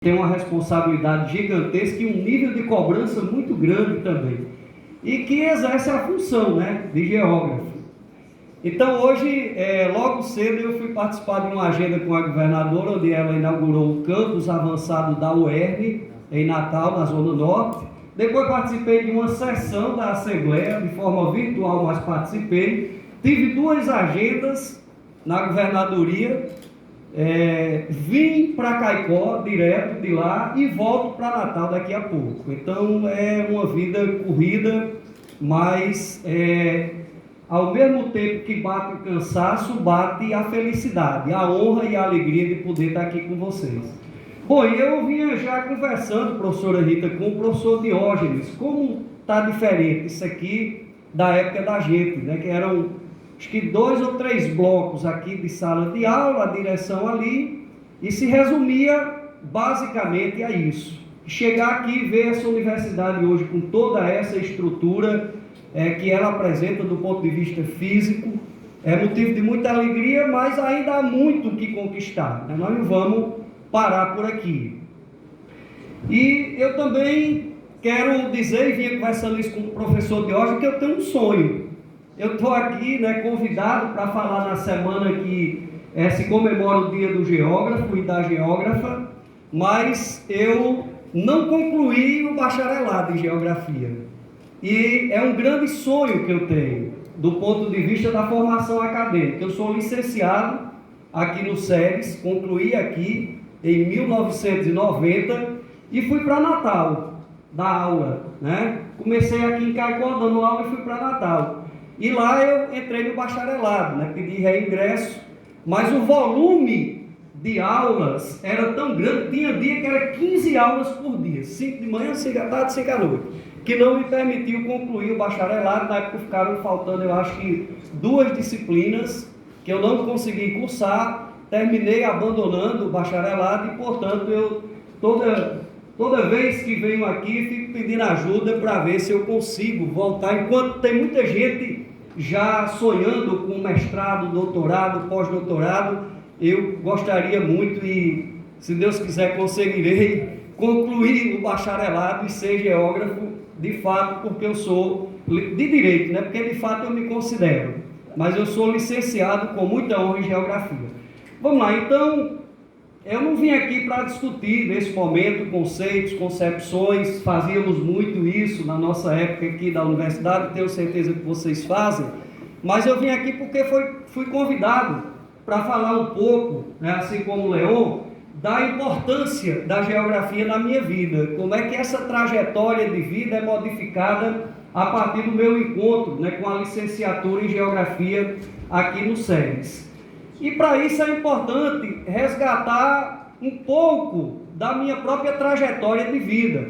tem uma responsabilidade gigantesca e um nível de cobrança muito grande também, e que exerce a função, de geógrafo. Então hoje, logo cedo, eu fui participar de uma agenda com a governadora, onde ela inaugurou o campus avançado da UERN, em Natal, na Zona Norte. Depois participei de uma sessão da Assembleia, de forma virtual, mas participei. Tive duas agendas na governadoria. Vim para Caicó, direto de lá, e volto para Natal daqui a pouco. Então é uma vida corrida, mas ao mesmo tempo que bate o cansaço, bate a felicidade, a honra e a alegria de poder estar aqui com vocês. Bom, eu vinha já conversando, professora Rita, com o professor Diógenes, como está diferente isso aqui da época da gente, que eram acho que 2 ou 3 blocos aqui de sala de aula, a direção ali, e se resumia basicamente a isso. Chegar aqui e ver essa universidade hoje com toda essa estrutura que ela apresenta do ponto de vista físico, é motivo de muita alegria, mas ainda há muito o que conquistar. Nós não vamos parar por aqui. E eu também quero dizer, e vinha conversando isso com o professor Diógenes, que eu tenho um sonho. Eu estou aqui, convidado para falar na semana que se comemora o dia do geógrafo e da geógrafa, mas eu não concluí o bacharelado em geografia. E é um grande sonho que eu tenho, do ponto de vista da formação acadêmica. Eu sou licenciado aqui no SERES, concluí aqui em 1990 e fui para Natal dar aula. Comecei aqui em Caicó dando aula e fui para Natal. E lá eu entrei no bacharelado, pedi reingresso, mas o volume de aulas era tão grande, tinha dia que era 15 aulas por dia, 5 de manhã, 5 da tarde, 5 à noite, que não me permitiu concluir o bacharelado. Na época ficaram faltando, eu acho que 2 disciplinas, que eu não consegui cursar, terminei abandonando o bacharelado e, portanto, eu toda vez que venho aqui, fico pedindo ajuda para ver se eu consigo voltar, enquanto tem muita gente já sonhando com mestrado, doutorado, pós-doutorado. Eu gostaria muito e, se Deus quiser, conseguirei concluir o bacharelado e ser geógrafo, de fato, porque eu sou de direito, porque de fato eu me considero, mas eu sou licenciado com muita honra em geografia. Vamos lá, então, eu não vim aqui para discutir nesse momento conceitos, concepções, fazíamos muito isso na nossa época aqui da universidade, tenho certeza que vocês fazem, mas eu vim aqui porque fui convidado para falar um pouco, assim como o Leon, da importância da geografia na minha vida, como é que essa trajetória de vida é modificada a partir do meu encontro com a licenciatura em geografia aqui no SERES. E para isso é importante resgatar um pouco da minha própria trajetória de vida.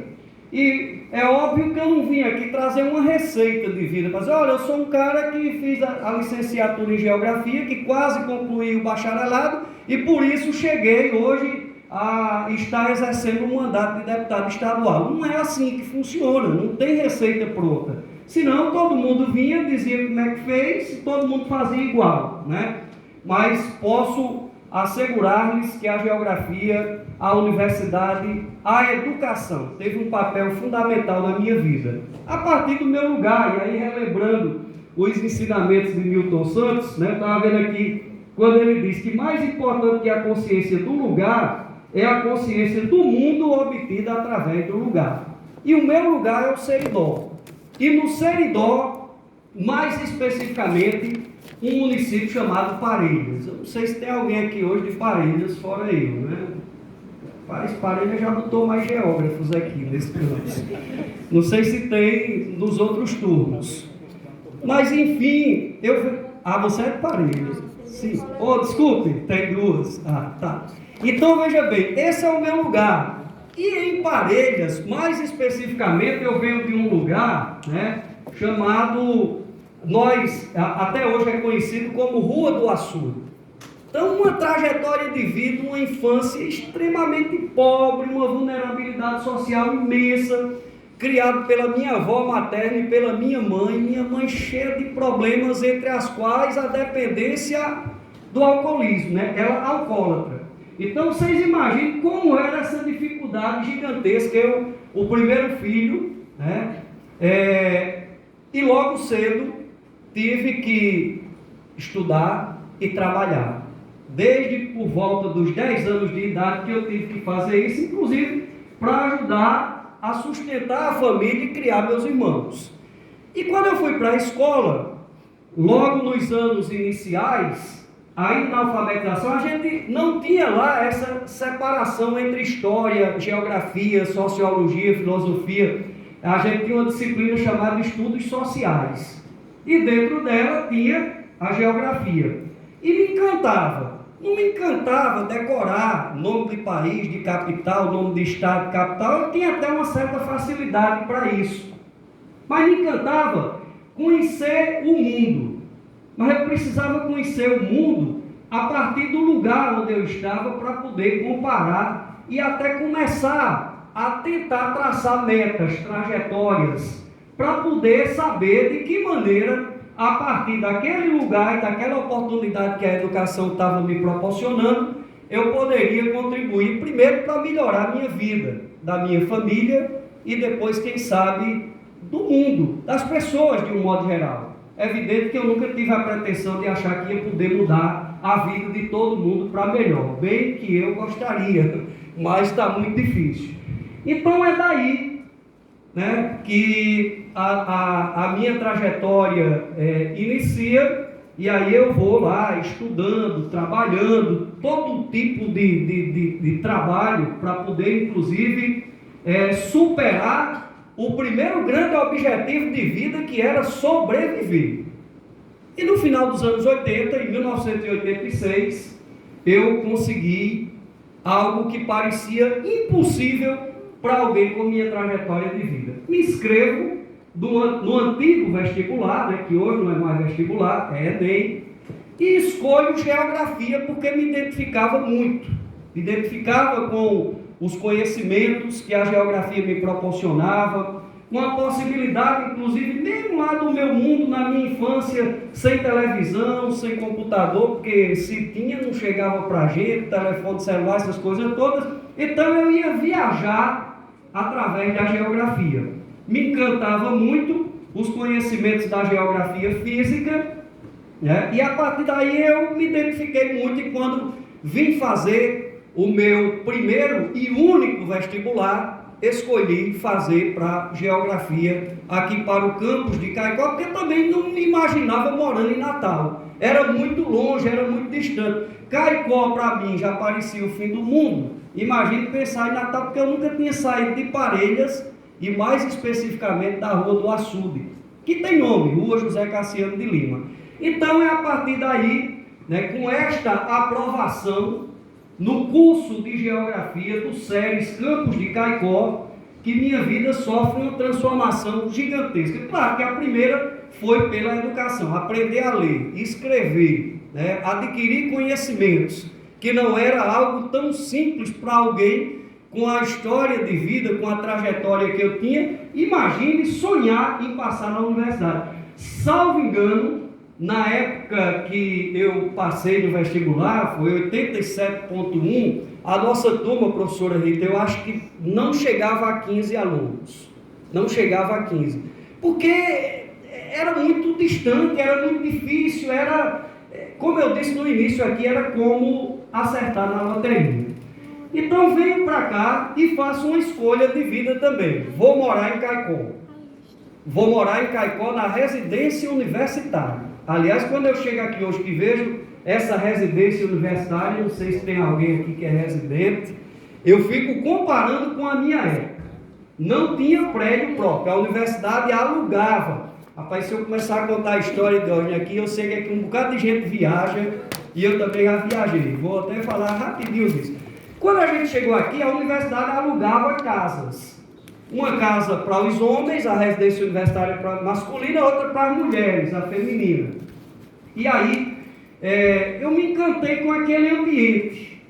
E é óbvio que eu não vim aqui trazer uma receita de vida, mas olha, eu sou um cara que fiz a licenciatura em geografia, que quase concluí o bacharelado, e por isso cheguei hoje a estar exercendo um mandato de deputado estadual. Não é assim que funciona, não tem receita pronta. Senão todo mundo vinha, dizia como é que fez, e todo mundo fazia igual, Mas posso assegurar-lhes que a geografia, a universidade, a educação teve um papel fundamental na minha vida. A partir do meu lugar, e aí relembrando os ensinamentos de Milton Santos, eu estava vendo aqui, quando ele diz que mais importante que a consciência do lugar é a consciência do mundo obtida através do lugar. E o meu lugar é o Seridó. E no Seridó, mais especificamente, um município chamado Parelhas. Eu não sei se tem alguém aqui hoje de Parelhas, fora eu, Parelhas já botou mais geógrafos aqui nesse campus. Não sei se tem nos outros turnos. Mas, enfim, você é de Parelhas? Sim. Desculpe, tem 2. Tá. Então, veja bem, esse é o meu lugar. E em Parelhas, mais especificamente, eu venho de um lugar, chamado... até hoje é conhecido como Rua do Açude. Então, uma trajetória de vida, uma infância extremamente pobre, uma vulnerabilidade social imensa, criado pela minha avó materna e pela minha mãe cheia de problemas, entre as quais a dependência do alcoolismo, ela alcoólatra. Então vocês imaginem como era essa dificuldade gigantesca. Eu, o primeiro filho, né? E logo cedo tive que estudar e trabalhar. Desde por volta dos 10 anos de idade que eu tive que fazer isso, inclusive para ajudar a sustentar a família e criar meus irmãos. E quando eu fui para a escola, logo nos anos iniciais, ainda na alfabetização, a gente não tinha lá essa separação entre história, geografia, sociologia, filosofia. A gente tinha uma disciplina chamada Estudos Sociais. E dentro dela tinha a geografia. E me encantava. Não me encantava decorar nome de país, de capital, nome de estado, de capital. Eu tinha até uma certa facilidade para isso. Mas me encantava conhecer o mundo. Mas eu precisava conhecer o mundo a partir do lugar onde eu estava para poder comparar e até começar a tentar traçar metas, trajetórias, para poder saber de que maneira, a partir daquele lugar e daquela oportunidade que a educação estava me proporcionando, eu poderia contribuir primeiro para melhorar a minha vida, da minha família e depois, quem sabe, do mundo, das pessoas de um modo geral. É evidente que eu nunca tive a pretensão de achar que ia poder mudar a vida de todo mundo para melhor, bem que eu gostaria, mas está muito difícil. Então é daí, né, que a minha trajetória inicia, e aí eu vou lá estudando, trabalhando, todo tipo de trabalho para poder, inclusive, superar o primeiro grande objetivo de vida, que era sobreviver. E no final dos anos 80, em 1986, eu consegui algo que parecia impossível para alguém com minha trajetória de vida. Me inscrevo no antigo vestibular, né, que hoje não é mais vestibular, é Enem, e escolho geografia porque me identificava muito. Me identificava com os conhecimentos que a geografia me proporcionava, com a possibilidade, inclusive, mesmo lá do meu mundo, na minha infância, sem televisão, sem computador, porque se tinha, não chegava para a gente, telefone celular, essas coisas todas. Então eu ia viajar através da geografia. Me encantava muito os conhecimentos da geografia física, né? E a partir daí eu me identifiquei muito, e quando vim fazer o meu primeiro e único vestibular, escolhi fazer para geografia aqui para o campus de Caicó, porque também não me imaginava morando em Natal. Era muito longe, era muito distante. Caicó para mim já parecia o fim do mundo. Imagine pensar em Natal, porque eu nunca tinha saído de Parelhas, e mais especificamente da Rua do Açude, que tem nome, Rua José Cassiano de Lima. Então é a partir daí, né, com esta aprovação no curso de Geografia do SERES Campus de Caicó, que minha vida sofre uma transformação gigantesca. Claro que a primeira foi pela educação, aprender a ler, escrever, né, adquirir conhecimentos, que não era algo tão simples para alguém com a história de vida, com a trajetória que eu tinha. Imagine sonhar em passar na universidade. Salvo engano, na época que eu passei no vestibular, foi 87,1, a nossa turma, professora Rita, eu acho que não chegava a 15 alunos. Não chegava a 15. Porque era muito distante, era muito difícil, era, como eu disse no início aqui, era como acertar na loteria. Então venho para cá e faço uma escolha de vida também. Vou morar em Caicó. Vou morar em Caicó na residência universitária. Aliás, quando eu chego aqui hoje que vejo essa residência universitária, não sei se tem alguém aqui que é residente, eu fico comparando com a minha época. Não tinha prédio próprio, a universidade alugava. Rapaz, se eu começar a contar a história de hoje aqui, eu sei que aqui um bocado de gente viaja, e eu também já viajei. Vou até falar rapidinho disso. Quando a gente chegou aqui, a universidade alugava casas. Uma casa para os homens, a residência universitária para masculina, outra para as mulheres, a feminina. E aí, eu me encantei com aquele ambiente,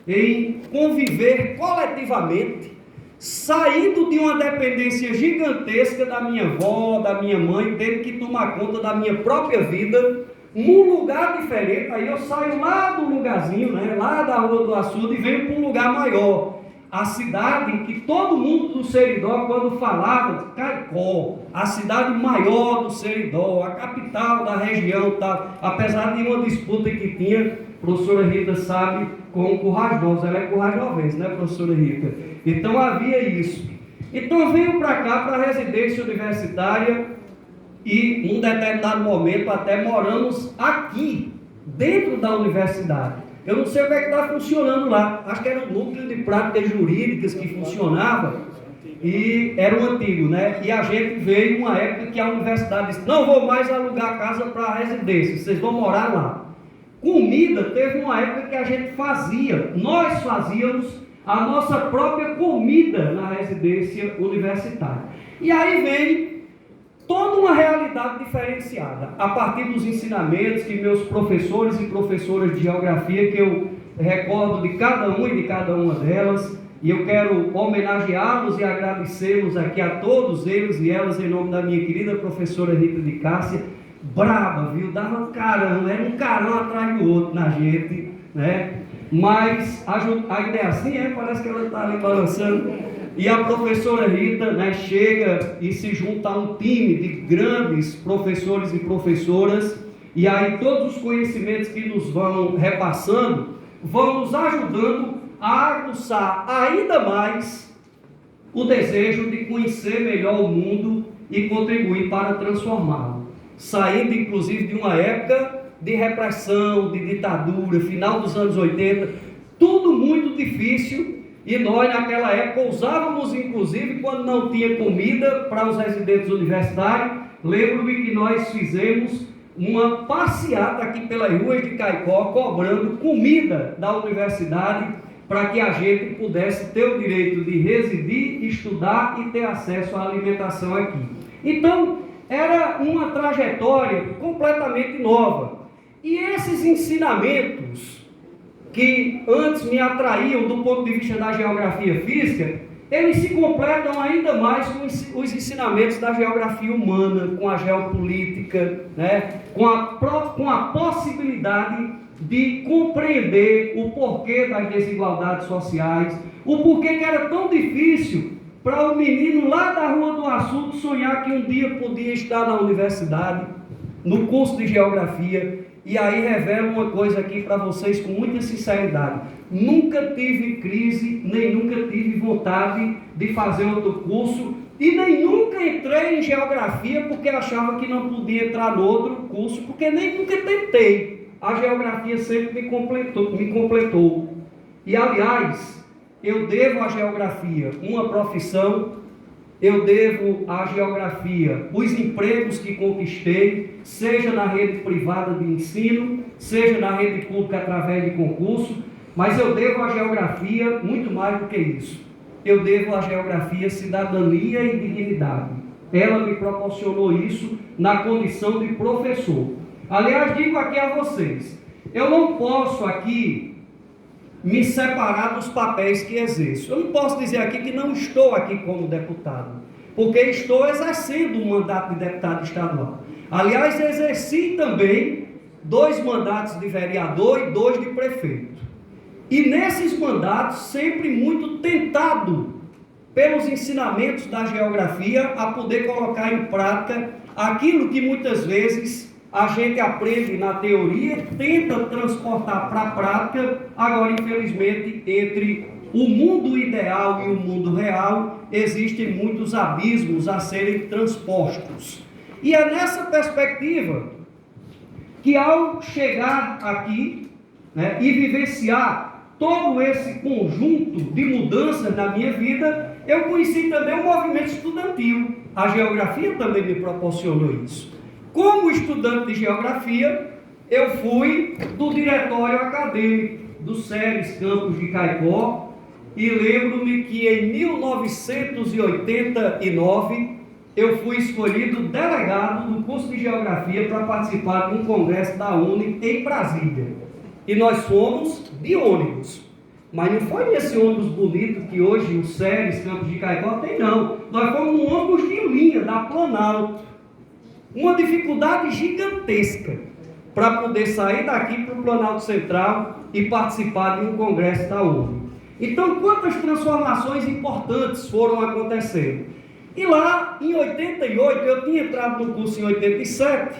em conviver coletivamente, saindo de uma dependência gigantesca da minha avó, da minha mãe, tendo que tomar conta da minha própria vida, num lugar diferente. Aí eu saio lá do lugarzinho, né, lá da Rua do Açude, e venho para um lugar maior. A cidade em que todo mundo do Seridó, quando falava, Caicó, a cidade maior do Seridó, a capital da região, tal, apesar de uma disputa que tinha, a professora Rita sabe, com o Currais Novos. Ela é Currais Novense, né, professora Rita? Então havia isso. Então eu venho para cá, para a residência universitária, e num determinado momento até moramos aqui, dentro da universidade. Eu não sei o que é que está funcionando lá. Acho que era o núcleo de práticas jurídicas que funcionava, e era o antigo, né? E a gente veio uma época que a universidade disse: não vou mais alugar casa para residência, vocês vão morar lá. Comida, teve uma época que a gente fazia, nós fazíamos a nossa própria comida na residência universitária. E aí vem toda uma realidade diferenciada, a partir dos ensinamentos que meus professores e professoras de geografia, que eu recordo de cada um e de cada uma delas, e eu quero homenageá-los e agradecê-los aqui a todos eles e elas, em nome da minha querida professora Rita de Cássia, braba, viu? Dava um carão, era um carão atrás do outro na gente, né? Mas a ideia assim, parece que ela está ali balançando. E a professora Rita, né, chega e se junta a um time de grandes professores e professoras, e aí todos os conhecimentos que nos vão repassando vão nos ajudando a aguçar ainda mais o desejo de conhecer melhor o mundo e contribuir para transformá-lo, saindo inclusive de uma época de repressão, de ditadura, final dos anos 80, tudo muito difícil. E nós naquela época usávamos, inclusive, quando não tinha comida para os residentes universitários. Lembro-me que nós fizemos uma passeata aqui pelas ruas de Caicó, cobrando comida da universidade, para que a gente pudesse ter o direito de residir, estudar e ter acesso à alimentação aqui. Então, era uma trajetória completamente nova. E esses ensinamentos que antes me atraíam do ponto de vista da geografia física, eles se completam ainda mais com os ensinamentos da geografia humana, com a geopolítica, né? com a possibilidade de compreender o porquê das desigualdades sociais, o porquê que era tão difícil para o menino lá da Rua do Açude sonhar que um dia podia estar na universidade, no curso de geografia. E aí revelo uma coisa aqui para vocês com muita sinceridade: nunca tive crise, nem nunca tive vontade de fazer outro curso, e nem nunca entrei em geografia porque achava que não podia entrar no outro curso, porque nem nunca tentei. A geografia sempre me completou. E aliás, eu devo à geografia uma profissão, eu devo à geografia os empregos que conquistei, seja na rede privada de ensino, seja na rede pública através de concurso, mas eu devo à geografia muito mais do que isso. Eu devo à geografia cidadania e dignidade. Ela me proporcionou isso na condição de professor. Aliás, digo aqui a vocês, eu não posso aqui me separar dos papéis que exerço. Eu não posso dizer aqui que não estou aqui como deputado, porque estou exercendo um mandato de deputado estadual. Aliás, exerci também 2 mandatos de vereador e 2 de prefeito. E nesses mandatos, sempre muito tentado pelos ensinamentos da geografia a poder colocar em prática aquilo que muitas vezes a gente aprende na teoria, tenta transportar para a prática. Agora, infelizmente, entre o mundo ideal e o mundo real, existem muitos abismos a serem transpostos. E é nessa perspectiva que, ao chegar aqui, né, e vivenciar todo esse conjunto de mudanças na minha vida, eu conheci também o movimento estudantil. A geografia também me proporcionou isso. Como estudante de geografia, eu fui do diretório acadêmico do SERES Campus de Caicó, e lembro-me que em 1989 eu fui escolhido delegado do curso de geografia para participar de um congresso da UNE em Brasília. E nós fomos de ônibus. Mas não foi nesse ônibus bonito que hoje o SERES Campus de Caicó tem, não. Nós fomos num ônibus de linha, da Planalto. Uma dificuldade gigantesca, para poder sair daqui para o Planalto Central e participar de um congresso da ONU. Então, quantas transformações importantes foram acontecendo? E lá, em 88, eu tinha entrado no curso em 87,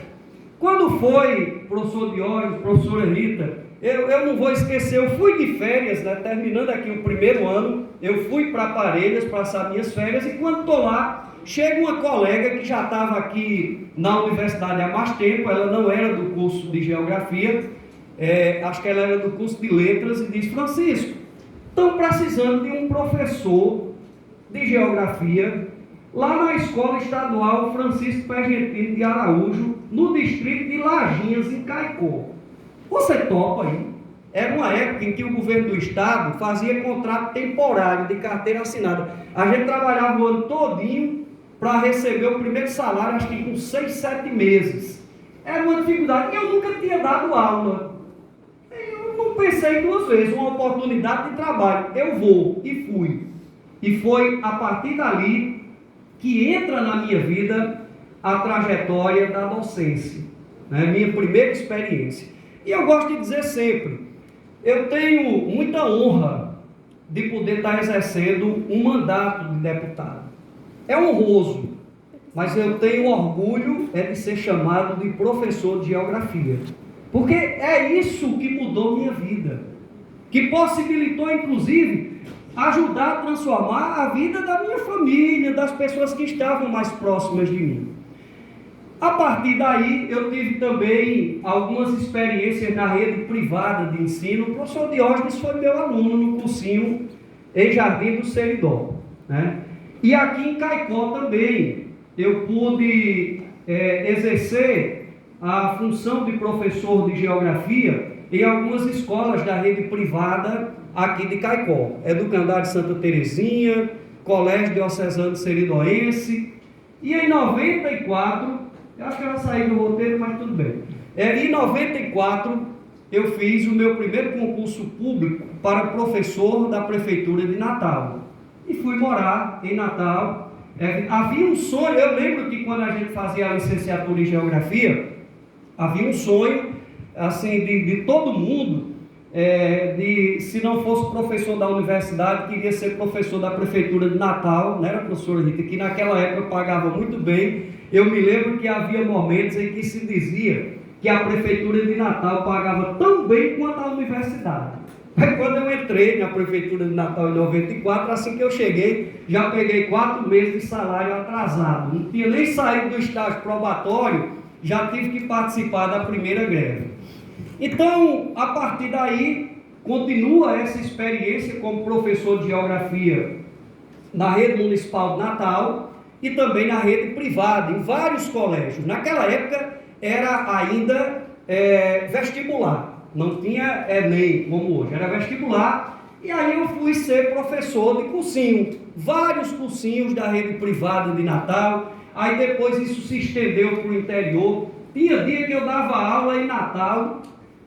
quando foi, professor Diógenes, professora Rita, eu não vou esquecer, eu fui de férias, né, terminando aqui o primeiro ano, eu fui para Parelhas passar minhas férias, e quando estou lá, chega uma colega que já estava aqui na universidade há mais tempo, ela não era do curso de Geografia, acho que ela era do curso de Letras, e diz: Francisco, estão precisando de um professor de Geografia lá na Escola Estadual Francisco Pergentino de Araújo, no distrito de Laginhas, em Caicó. Você topa aí? Era uma época em que o governo do estado fazia contrato temporário de carteira assinada. A gente trabalhava o ano todinho para receber o primeiro salário, acho que com 6, 7 meses. Era uma dificuldade. E eu nunca tinha dado aula. Eu não pensei duas vezes, uma oportunidade de trabalho. Eu vou, e fui. E foi a partir dali que entra na minha vida a trajetória da docência, né? Minha primeira experiência. E eu gosto de dizer sempre, eu tenho muita honra de poder estar exercendo um mandato de deputado. É honroso, mas eu tenho orgulho de ser chamado de professor de geografia, porque é isso que mudou minha vida, que possibilitou, inclusive, ajudar a transformar a vida da minha família, das pessoas que estavam mais próximas de mim. A partir daí, eu tive também algumas experiências na rede privada de ensino. O professor Diógenes foi meu aluno no cursinho em Jardim do Seridó, né? E aqui em Caicó também, eu pude exercer a função de professor de geografia em algumas escolas da rede privada aqui de Caicó. Educandário Santa Terezinha, Colégio Diocesano Seridoense. E em 94... eu acho que ela saiu do roteiro, mas tudo bem. Em 94, eu fiz o meu primeiro concurso público para professor da Prefeitura de Natal. E fui morar em Natal. Havia um sonho, eu lembro que quando a gente fazia a licenciatura em Geografia, havia um sonho, assim, de todo mundo, se não fosse professor da universidade, queria ser professor da Prefeitura de Natal, né, professora Rita, que naquela época pagava muito bem. Eu me lembro que havia momentos em que se dizia que a Prefeitura de Natal pagava tão bem quanto a universidade. Aí quando eu entrei na Prefeitura de Natal em 94, assim que eu cheguei, já peguei 4 meses de salário atrasado. Não tinha nem saído do estágio probatório, já tive que participar da primeira greve. Então, a partir daí, continua essa experiência como professor de geografia na rede municipal de Natal e também na rede privada, em vários colégios. Naquela época era ainda vestibular, não tinha Enem como hoje, era vestibular. E aí eu fui ser professor de cursinho, vários cursinhos da rede privada de Natal. Aí depois isso se estendeu para o interior. Tinha dia que eu dava aula em Natal,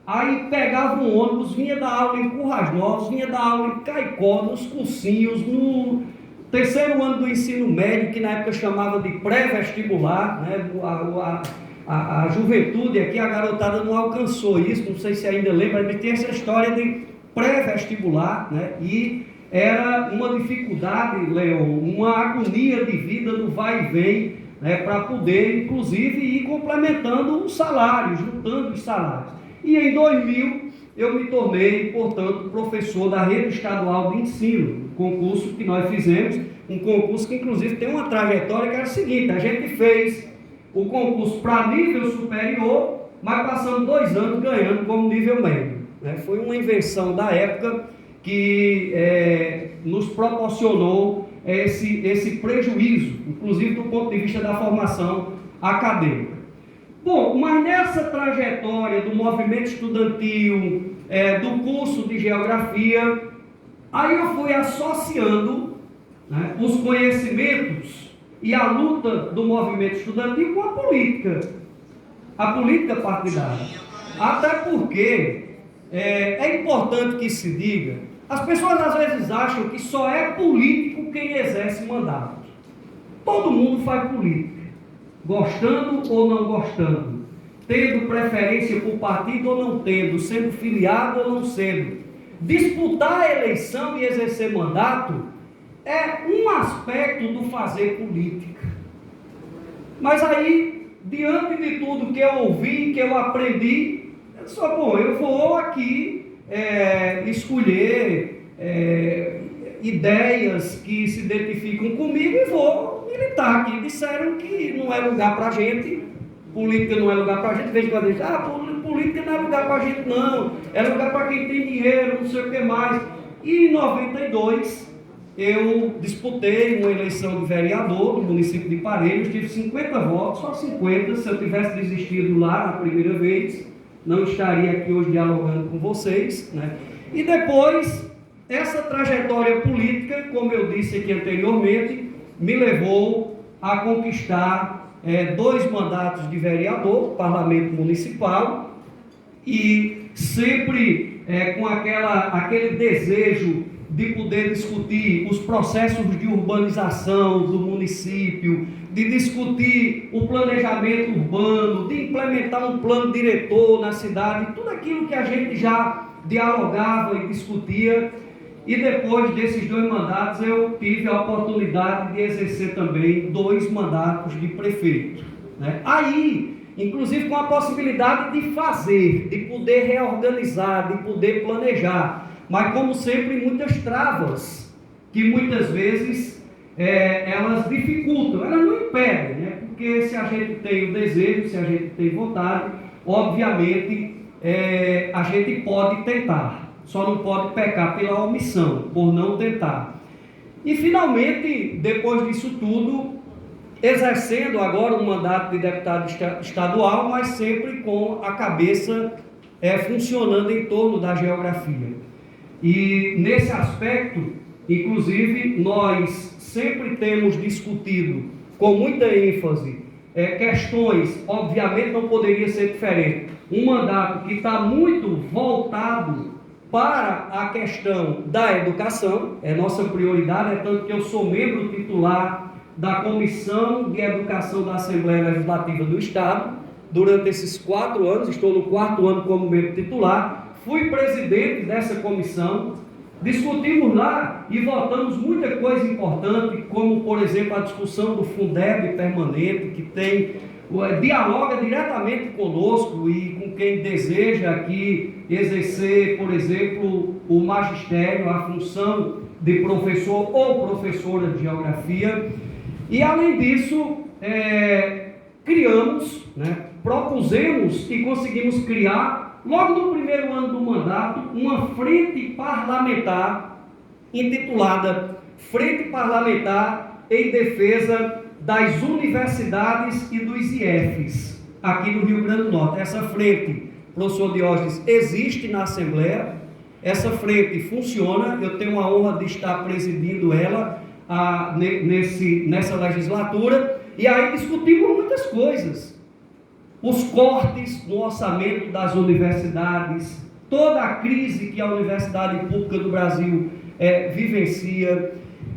aí pegava um ônibus, vinha dar aula em Currais Novos, vinha dar aula em Caicó, nos cursinhos, no terceiro ano do ensino médio, que na época chamava de pré-vestibular, né? A juventude aqui, a garotada não alcançou isso, não sei se ainda lembra, mas tem essa história de pré-vestibular, né? E era uma dificuldade, Leon, uma agonia de vida no vai e vem, né? Para poder, inclusive, ir complementando os salários, juntando os salários. E em 2000, eu me tornei, portanto, professor da rede estadual de ensino, concurso que nós fizemos, um concurso que, inclusive, tem uma trajetória que era a seguinte: a gente fez o concurso para nível superior, mas passamos 2 anos ganhando como nível médio, né? Foi uma invenção da época que nos proporcionou esse prejuízo, inclusive do ponto de vista da formação acadêmica. Bom, mas nessa trajetória do movimento estudantil, do curso de geografia, aí eu fui associando, né, os conhecimentos e a luta do movimento estudantil com a política partidária. Até porque é importante que se diga, as pessoas às vezes acham que só é político quem exerce mandato. Todo mundo faz política, gostando ou não gostando. tendo preferência por partido ou não tendo, sendo filiado ou não sendo. Disputar a eleição e exercer mandato é um aspecto do fazer política. Mas aí, diante de tudo que eu ouvi, que eu aprendi, eu disse, bom, eu vou aqui escolher ideias que se identificam comigo e vou militar aqui. Disseram que não é lugar para gente, política não é lugar para gente. Veja quando eles dizem, política não é lugar para gente não, é lugar para quem tem dinheiro, não sei o que mais. E em 92, eu disputei uma eleição de vereador no município de Parelhos, tive 50 votos, só 50, se eu tivesse desistido lá na primeira vez, não estaria aqui hoje dialogando com vocês, né? E depois, essa trajetória política, como eu disse aqui anteriormente, me levou a conquistar 2 mandatos de vereador, parlamento municipal, e sempre com aquele desejo de poder discutir os processos de urbanização do município, de discutir o planejamento urbano, de implementar um plano diretor na cidade, tudo aquilo que a gente já dialogava e discutia. E depois desses 2 mandatos eu tive a oportunidade de exercer também 2 mandatos de prefeito, né? Aí, inclusive com a possibilidade de fazer, de poder reorganizar, de poder planejar, mas como sempre muitas travas, que muitas vezes elas dificultam, elas não impedem, né? Porque se a gente tem o desejo, se a gente tem vontade, obviamente a gente pode tentar. Só não pode pecar pela omissão, por não tentar. E finalmente, depois disso tudo, exercendo agora um mandato de deputado estadual, mas sempre com a cabeça funcionando em torno da geografia. E nesse aspecto, inclusive, nós sempre temos discutido com muita ênfase questões, obviamente não poderia ser diferente, um mandato que está muito voltado para a questão da educação, é nossa prioridade, é tanto que eu sou membro titular da Comissão de Educação da Assembleia Legislativa do Estado, durante esses 4 anos, estou no 4º ano como membro titular, fui presidente dessa comissão, discutimos lá e votamos muita coisa importante, como por exemplo a discussão do Fundeb permanente, que dialoga diretamente conosco e com quem deseja aqui exercer, por exemplo, o magistério, a função de professor ou professora de geografia. E além disso, propusemos e conseguimos criar, logo no primeiro ano do mandato, uma frente parlamentar intitulada Frente Parlamentar em Defesa das Universidades e dos IEFs, aqui no Rio Grande do Norte. Essa frente, professor Diógenes, existe na Assembleia, essa frente funciona, eu tenho a honra de estar presidindo ela nessa legislatura, e aí discutimos muitas coisas. Os cortes no orçamento das universidades, toda a crise que a universidade pública do Brasil vivencia.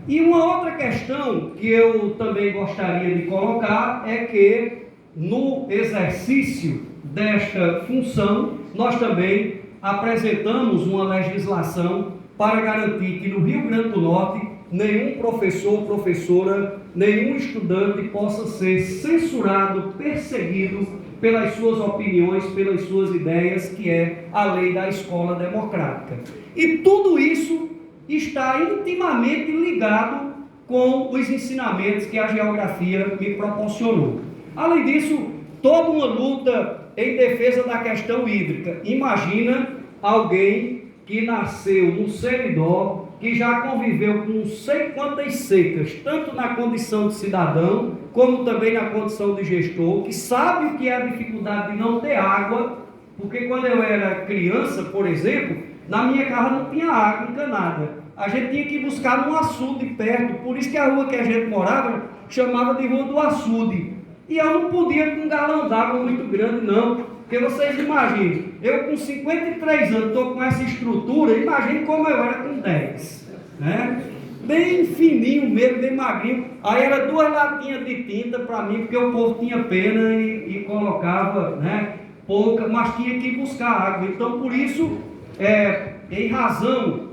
E uma outra questão que eu também gostaria de colocar é que no exercício desta função, nós também apresentamos uma legislação para garantir que no Rio Grande do Norte nenhum professor ou professora, nenhum estudante possa ser censurado, perseguido pelas suas opiniões, pelas suas ideias, que é a lei da escola democrática. E tudo isso está intimamente ligado com os ensinamentos que a geografia me proporcionou. Além disso, toda uma luta em defesa da questão hídrica. Imagina alguém que nasceu no Seridó, que já conviveu com não sei quantas secas, tanto na condição de cidadão, como também na condição de gestor, que sabe o que é a dificuldade de não ter água, porque quando eu era criança, por exemplo, na minha casa não tinha água encanada. A gente tinha que buscar num açude perto, por isso que a rua que a gente morava chamava de Rua do Açude. E eu não podia com um galão d'água muito grande, não. Porque vocês imaginem, eu com 53 anos estou com essa estrutura, imagine como eu era com 10, né? Bem fininho mesmo, bem magrinho. Aí era 2 latinhas de tinta para mim, porque o povo tinha pena e colocava, né, pouca, mas tinha que buscar água. Então, por isso, em razão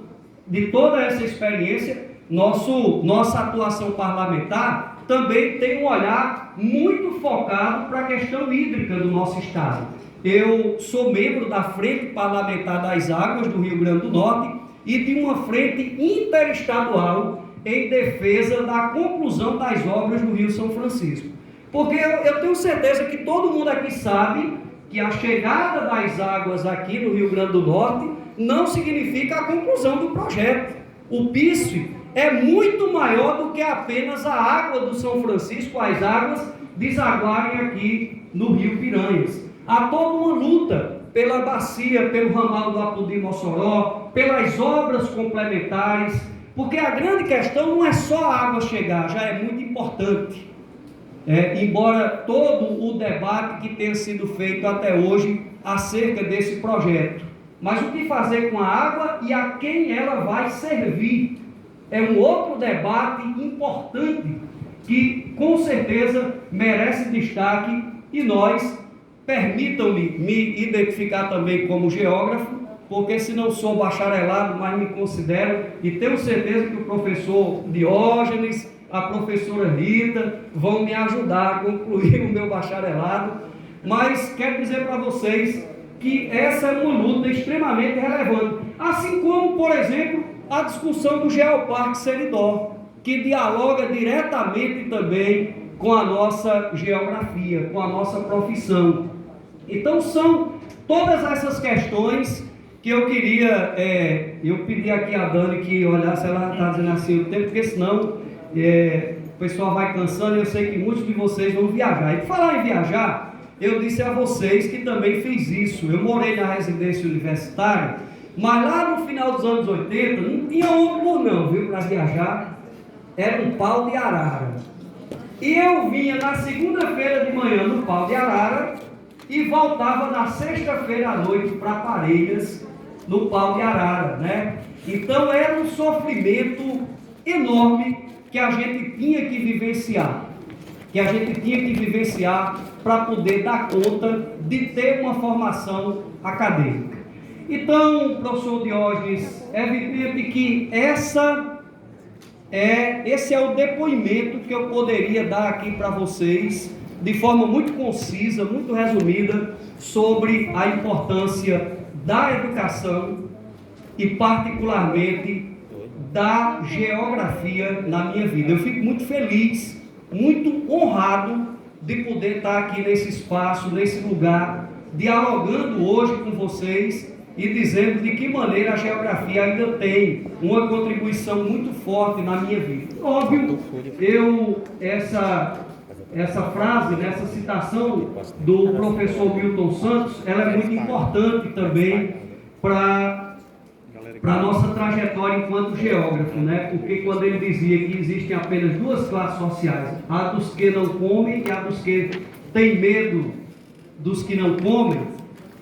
de toda essa experiência, nossa atuação parlamentar também tem um olhar muito focado para a questão hídrica do nosso estado. Eu sou membro da Frente Parlamentar das Águas do Rio Grande do Norte e de uma frente interestadual em defesa da conclusão das obras do Rio São Francisco. Porque eu tenho certeza que todo mundo aqui sabe que a chegada das águas aqui no Rio Grande do Norte não significa a conclusão do projeto. O PISF é muito maior do que apenas a água do São Francisco, as águas desaguarem aqui no Rio Piranhas. Há toda uma luta pela bacia, pelo ramal do Apodi-Mossoró, pelas obras complementares, porque a grande questão não é só a água chegar, já é muito importante. Embora todo o debate que tenha sido feito até hoje acerca desse projeto. Mas o que fazer com a água e a quem ela vai servir? É um outro debate importante que com certeza merece destaque e nós, permitam-me me identificar também como geógrafo, porque se não sou bacharelado, mas me considero e tenho certeza que o professor Diógenes, a professora Rita vão me ajudar a concluir o meu bacharelado, mas quero dizer para vocês que essa é uma luta extremamente relevante, assim como, por exemplo, a discussão do Geoparque Seridó, que dialoga diretamente também com a nossa geografia, com a nossa profissão. Então são todas essas questões que eu queria, eu pedi aqui a Dani que olhasse, ela está dizendo assim o tempo, porque senão o pessoal vai cansando, e eu sei que muitos de vocês vão viajar. E por falar em viajar, eu disse a vocês que também fiz isso. Eu morei na residência universitária, mas lá no final dos anos 80 não tinha ônibus não, viu, para viajar. Era um pau de arara. E eu vinha na segunda-feira de manhã no pau de arara e voltava na sexta-feira à noite para Parelhas, no pau de arara, né? Então era um sofrimento enorme que a gente tinha que vivenciar, para poder dar conta de ter uma formação acadêmica. Então, professor Diógenes, é evidente que esse é o depoimento que eu poderia dar aqui para vocês, de forma muito concisa, muito resumida, sobre a importância da educação e particularmente da geografia na minha vida. Eu fico muito feliz, muito honrado de poder estar aqui nesse espaço, nesse lugar, dialogando hoje com vocês e dizendo de que maneira a geografia ainda tem uma contribuição muito forte na minha vida. Óbvio, essa frase, essa citação do professor Milton Santos, ela é muito importante também para a nossa trajetória enquanto geógrafo, né? Porque quando ele dizia que existem apenas duas classes sociais, a dos que não comem e a dos que têm medo dos que não comem,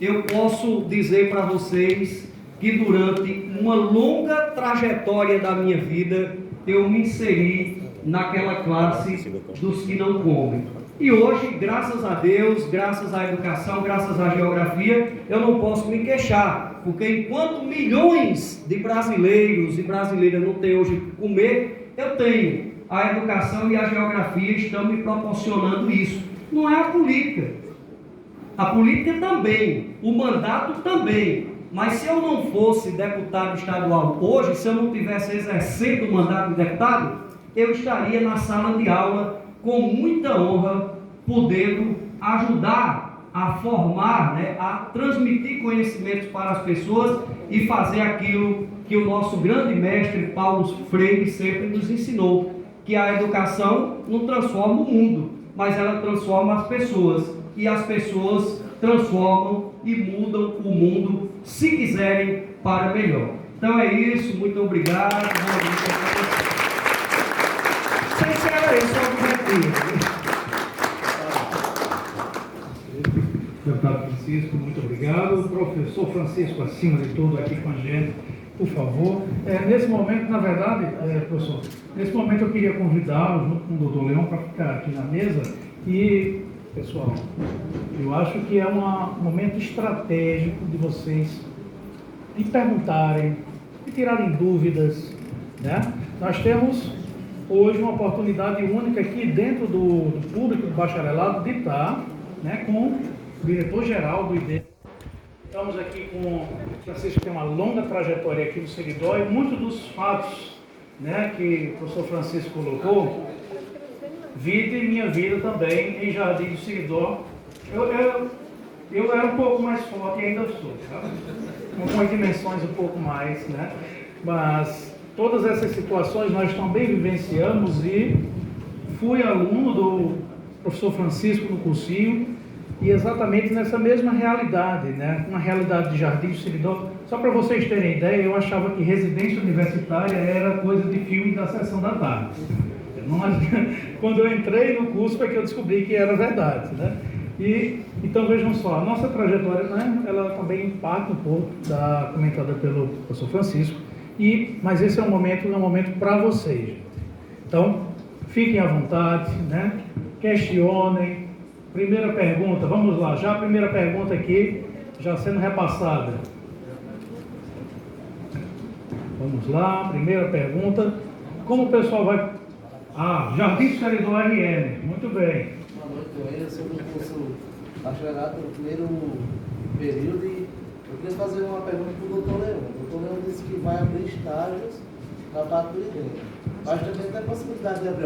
eu posso dizer para vocês que durante uma longa trajetória da minha vida, eu me inseri naquela classe dos que não comem. E hoje, graças a Deus, graças à educação, graças à geografia, eu não posso me queixar, porque enquanto milhões de brasileiros e brasileiras não têm hoje o que comer, eu tenho. A educação e a geografia estão me proporcionando isso. Não é a política. A política também, o mandato também. Mas se eu não fosse deputado estadual hoje, se eu não estivesse exercendo o mandato de deputado, eu estaria na sala de aula com muita honra, podendo ajudar a formar, a transmitir conhecimentos para as pessoas e fazer aquilo que o nosso grande mestre Paulo Freire sempre nos ensinou, que a educação não transforma o mundo, mas ela transforma as pessoas, e as pessoas transformam e mudam o mundo, se quiserem, para melhor. Então é isso, muito obrigado. Era esse o objetivo. Deputado Francisco, muito obrigado. Professor Francisco, acima de tudo, aqui com a gente, por favor. Nesse momento, na verdade, professor, nesse momento eu queria convidá-lo, junto com o doutor Leão, para ficar aqui na mesa e pessoal, eu acho que é um momento estratégico de vocês de perguntarem, de tirarem dúvidas, né? Nós temos hoje uma oportunidade única aqui dentro do público do bacharelado de estar, né, com o diretor-geral do IDE. Estamos aqui com o Francisco, que tem uma longa trajetória aqui no Seridó, e muitos dos fatos, né, que o professor Francisco colocou, vida e minha vida também em Jardim do Seridó. Eu era um pouco mais forte e ainda sou, tá? Com as dimensões um pouco mais, né? Mas todas essas situações nós também vivenciamos, e fui aluno do professor Francisco no cursinho, e exatamente nessa mesma realidade, né? Uma realidade de Jardim do Seridó. Só para vocês terem ideia, eu achava que residência universitária era coisa de filme da sessão da tarde. Quando eu entrei no curso foi que eu descobri que era verdade, né? E então vejam só, a nossa trajetória, né, ela também parte um pouco da comentada pelo professor Francisco, mas esse é um momento para vocês, gente. Então fiquem à vontade, né? Questionem. Primeira pergunta, vamos lá, já a primeira pergunta aqui, já sendo repassada. Vamos lá, primeira pergunta. Como o pessoal vai... Jardim do Seridó RN, muito bem. Boa noite, eu sou do curso bacharelado no primeiro período, e eu queria fazer uma pergunta para o doutor Leão. O doutor Leão disse que vai abrir estágios na parte do IDE, mas também tem a possibilidade de abrir